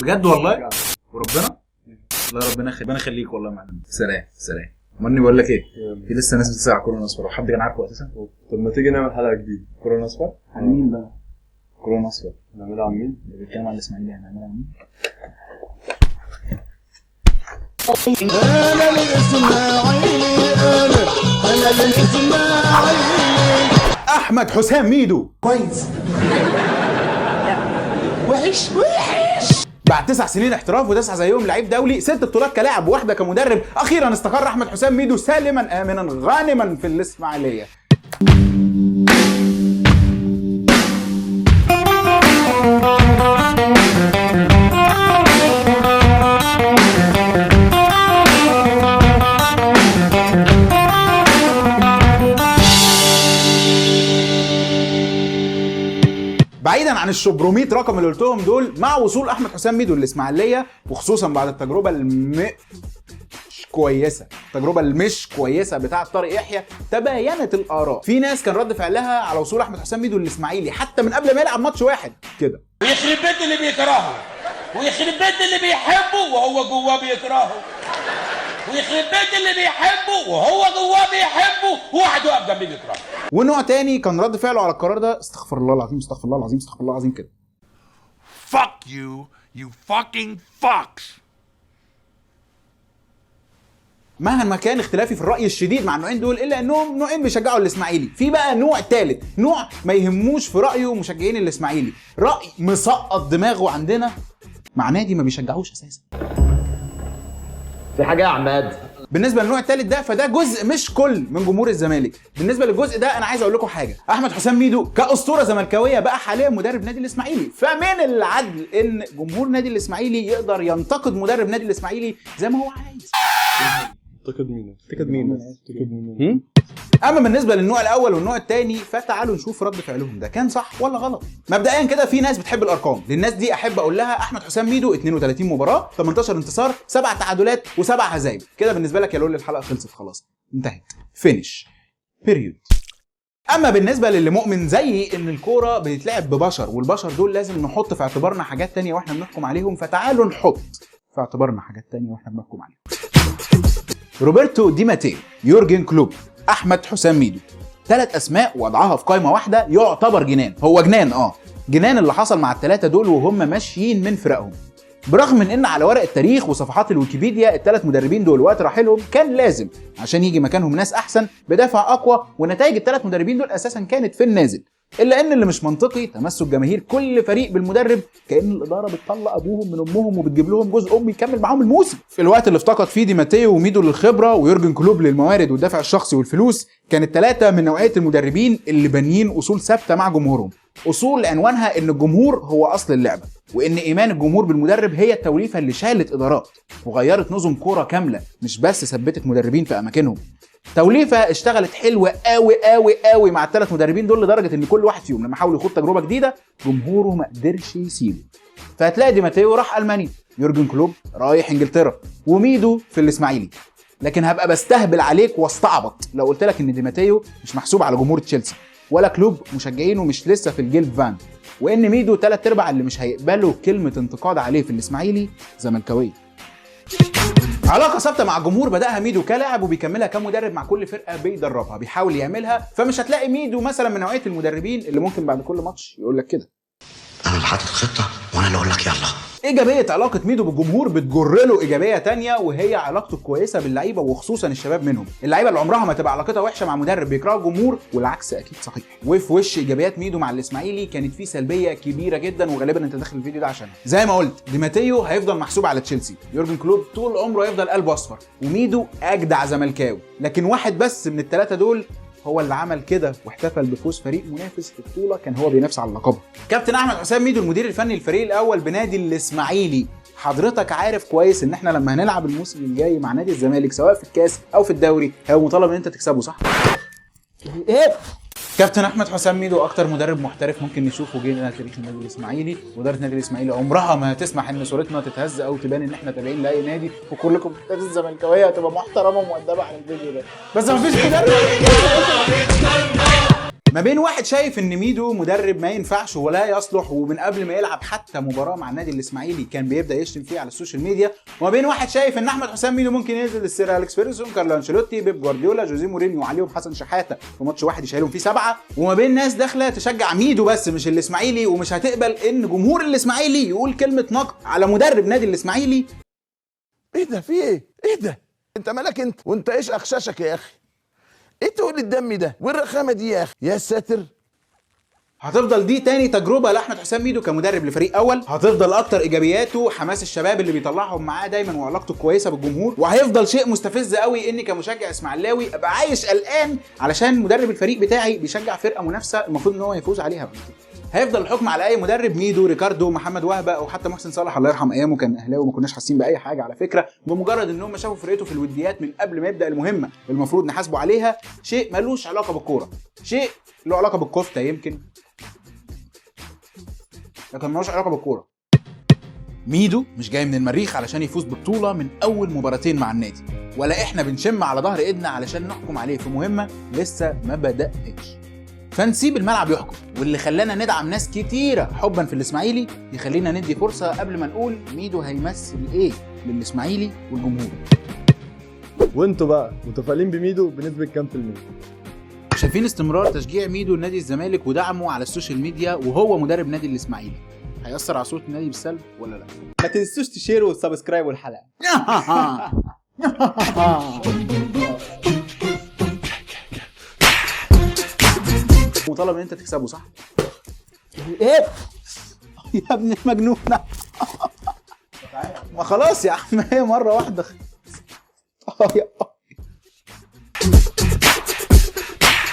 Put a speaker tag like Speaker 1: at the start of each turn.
Speaker 1: بجد والله وربنا. الله ربنا يخليك والله يا معلم. سلام. مني بقول لك ايه، في لسه ناس بتسمع كورونا اصفر، وحد كان عارفه اساسا؟
Speaker 2: طب ما تيجي نعمل حلقه جديده كورونا اصفر.
Speaker 1: عن مين بقى كورونا اصفر؟
Speaker 2: نعملها عن مين؟
Speaker 1: بنتكلم عن الاسماعيلي. هنعملها عن مين؟
Speaker 3: انا الاسماعيلي، انا الاسماعيلي.
Speaker 4: احمد حسام ميدو
Speaker 3: كويس وحش
Speaker 4: بعد 9 سنين احتراف و9 زيهم لعيب دولي، 6 بطولات كلاعب وواحده كمدرب، اخيرا استقر احمد حسام ميدو سالما امنا غانما في الاسماعيليه. بعيدا عن الشبروميت رقم اللي قلتهم دول، مع وصول احمد حسام ميدو للاسماعيليه، وخصوصا بعد التجربه المش كويسه بتاعه طارق يحيى، تباينت الاراء. في ناس كان رد فعلها على وصول احمد حسام ميدو للاسماعيلي حتى من قبل ما يلعب ماتش واحد كده.
Speaker 5: ويخرب بيت اللي بيكرهه، ويخرب بيت اللي بيحبه وهو جواه بيكرهه، ويخرب بيت اللي بيحبه وهو جواه بيحبه، وواحد واقف جنبيه بيكرهه.
Speaker 4: ونوع تاني كان رد فعله على القرار ده استغفر الله العظيم كده.
Speaker 6: Fuck you, you fucking fucks.
Speaker 4: مهما كان اختلافي في الرأي الشديد مع النوعين دول، الا انهم نوعين بيشجعوا الاسماعيلي. في بقى نوع ثالث، نوع ما يهموش في رأيه مشجعين الاسماعيلي، رأي مسقط دماغه عندنا مع نادي ما بيشجعوش اساسا.
Speaker 7: في حاجه يا عماد.
Speaker 4: بالنسبه للنوع الثالث ده، فده جزء مش كل من جمهور الزمالك. بالنسبه للجزء ده انا عايز اقول لكم حاجه، احمد حسام ميدو كاسطوره زملكاويه بقى حاليا مدرب نادي الاسماعيلي، فمن العدل ان جمهور نادي الاسماعيلي يقدر ينتقد مدرب نادي الاسماعيلي زي ما هو عايز.
Speaker 2: تكد مين؟
Speaker 4: اما بالنسبه للنوع الاول والنوع الثاني، فتعالوا نشوف رد فعلهم ده كان صح ولا غلط. مبدئيا كده، في ناس بتحب الارقام، للناس دي احب اقول لها احمد حسام ميدو 32 مباراه، 18 انتصار، 7 تعادلات و7 هزايم. كده بالنسبه لك يا لول الحلقه خلصت خلاص، انتهت، فينيش، بيريود. اما بالنسبه للي مؤمن زي ان الكوره بتتلعب ببشر، والبشر دول لازم نحط في اعتبارنا حاجات تانية واحنا بنحكم عليهم، فتعالوا نحط في اعتبارنا حاجات تانية واحنا بنحكم عليهم. روبرتو دي ماتيو، يورجن كلوب، احمد حسام ميدو، 3 اسماء وضعها في قائمه واحده يعتبر جنان. هو جنان جنان اللي حصل مع ال3 دول وهم ماشيين من فرقهم. برغم من ان على ورق التاريخ وصفحات الويكيبيديا ال3 مدربين دول وقت رحيلهم كان لازم عشان يجي مكانهم ناس احسن بدافع اقوى، ونتائج ال3 مدربين دول اساسا كانت في النازل. الا ان اللي مش منطقي تمسك جماهير كل فريق بالمدرب كأن الاداره بتطلق ابوهم من امهم وبتجيب لهم جزء امي يكمل معاهم الموسم. في الوقت اللي افتقد فيه دي ماتيو وميدو للخبره ويورجن كلوب للموارد والدفع الشخصي والفلوس، كانت ال3 من نوعيه المدربين اللي بانيين اصول ثابته مع جمهورهم، اصول عنوانها ان الجمهور هو اصل اللعبه، وان ايمان الجمهور بالمدرب هي التوليفه اللي شالت ادارات وغيرت نظم كوره كامله، مش بس ثبتت مدربين في اماكنهم. توليفه اشتغلت حلوه قوي مع ال3 مدربين دول، لدرجه ان كل واحد فيهم لما حاول يخوض تجربه جديده جمهوره ما قدرش يسيبه. فهتلاقي دي ماتيو راح المانيا، يورجن كلوب رايح انجلترا، وميدو في الاسماعيلي. لكن هبقى بستهبل عليك واستعبط لو قلت لك ان دي ماتيو مش محسوب على جمهور تشيلسي، ولا كلوب مشجعينه مش لسه في الجيلد فان، وان ميدو 3/4 اللي مش هيقبلوا كلمه انتقاد عليه في الاسماعيلي زملكاويه. علاقه ثابته مع الجمهور بداها ميدو كلاعب وبيكملها كمدرب مع كل فرقه بيدربها، بيحاول يعملها. فمش هتلاقي ميدو مثلا من نوعيه المدربين اللي ممكن بعد كل ماتش يقول لك كده
Speaker 8: انا اللي حاطط خطه وانا اللي اقول لك يلا.
Speaker 4: ايجابيه علاقه ميدو بالجمهور بتجر له ايجابيه تانية، وهي علاقته الكويسه باللعيبه وخصوصا الشباب منهم. اللعيبه اللي عمرها ما تبقى علاقتها وحشه مع مدرب بيكره الجمهور، والعكس اكيد صحيح. وفي وش ايجابيات ميدو مع الاسماعيلي كانت في سلبيه كبيره جدا، وغالبا انت داخل الفيديو ده عشانها. زي ما قلت، دي ماتيو هيفضل محسوب على تشيلسي، يورجن كلوب طول عمره هيفضل قلبه اصفر، وميدو اجدع زملكاوي. لكن واحد بس من ال3 دول هو اللي عمل كده واحتفل بفوز فريق منافس في بطوله كان هو بينافس على اللقب. كابتن احمد حسام ميدو المدير الفني للفريق الاول بنادي الاسماعيلي. حضرتك عارف كويس ان احنا لما هنلعب الموسم الجاي مع نادي الزمالك سواء في الكاس او في الدوري هيبقى مطالب ان انت تكسبه، صح؟ ايه؟ كابتن احمد حسام ميدو اكتر مدرب محترف ممكن نشوفه جه تاريخ النادي الاسماعيلي، واداره النادي الاسماعيلي عمرها ما هتسمح ان صورتنا تتهز او تبان ان احنا تابعين لاي نادي، وكلكم نادي الزملكاويه هتبقى محترمه ومؤدبه على الفيديو ده. بس مفيش مدرب ما بين واحد شايف ان ميدو مدرب ما ينفعش ولا يصلح، ومن قبل ما يلعب حتى مباراه مع النادي الاسماعيلي كان بيبدا يشتم فيه على السوشيال ميديا، وما بين واحد شايف ان احمد حسام ميدو ممكن ينزل السير اليكس فيرجسون، كارلو انشيلوتي، بيب جوارديولا، جوزيه مورينيو، وعليهم حسن شحاته في ماتش واحد يشيلهم فيه 7، وما بين ناس داخله تشجع ميدو بس مش الاسماعيلي، ومش هتقبل ان جمهور الاسماعيلي يقول كلمه نقد على مدرب نادي الاسماعيلي.
Speaker 3: ايه ده؟ في ايه؟ ايه ده؟ انت مالك انت؟ وانت ايش اخشاشك يا اخي؟ ايه تقول الدم ده والرخامه دي يا اخي؟ يا ساتر.
Speaker 4: هتفضل دي تاني تجربه لاحمد حسام ميدو كمدرب لفريق اول، هتفضل اكتر ايجابياته، حماس الشباب اللي بيطلعهم معاه دايما وعلاقته كويسه بالجمهور، وهيفضل شيء مستفز قوي اني كمشجع اسماعيلاوي ابقى عايش قلقان علشان مدرب الفريق بتاعي بيشجع فرقه منافسه المفروض ان هو يفوز عليها. هيفضل الحكم على اي مدرب، ميدو، ريكاردو، محمد وهبه، او حتى محسن صالح الله يرحم ايامه كان اهلاوي وما كناش حاسين باي حاجه على فكره، بمجرد ان هم شافوا فرقته في الوديات من قبل ما يبدا المهمه المفروض نحاسبه عليها. شيء ملوش علاقه بالكوره، شيء له علاقه بالكفته يمكن، لكن ملوش علاقه بالكوره. ميدو مش جاي من المريخ علشان يفوز ببطوله من اول مباراتين مع النادي، ولا احنا بنشم على ظهر ايدنا علشان نحكم عليه في مهمه لسه ما بدأتش. فنسيب الملعب يحكم، واللي خلانا ندعم ناس كتيره حبا في الاسماعيلي يخلينا ندي فرصه قبل ما نقول ميدو هيمثل ايه للاسماعيلي والجمهور.
Speaker 2: وانتوا بقى متفائلين بميدو بنسبه كام في المية؟
Speaker 4: شايفين استمرار تشجيع ميدو لنادي الزمالك ودعمه على السوشيال ميديا وهو مدرب نادي الاسماعيلي هيأثر على صوت النادي بالسلب ولا لا؟
Speaker 2: ما تنسوش تشيروا وتسبسكرايبوا الحلقه.
Speaker 4: مطالب ان انت تكسبه صح؟ ايه يا ابن المجنونه؟ ما خلاص يا عم هي مره واحده.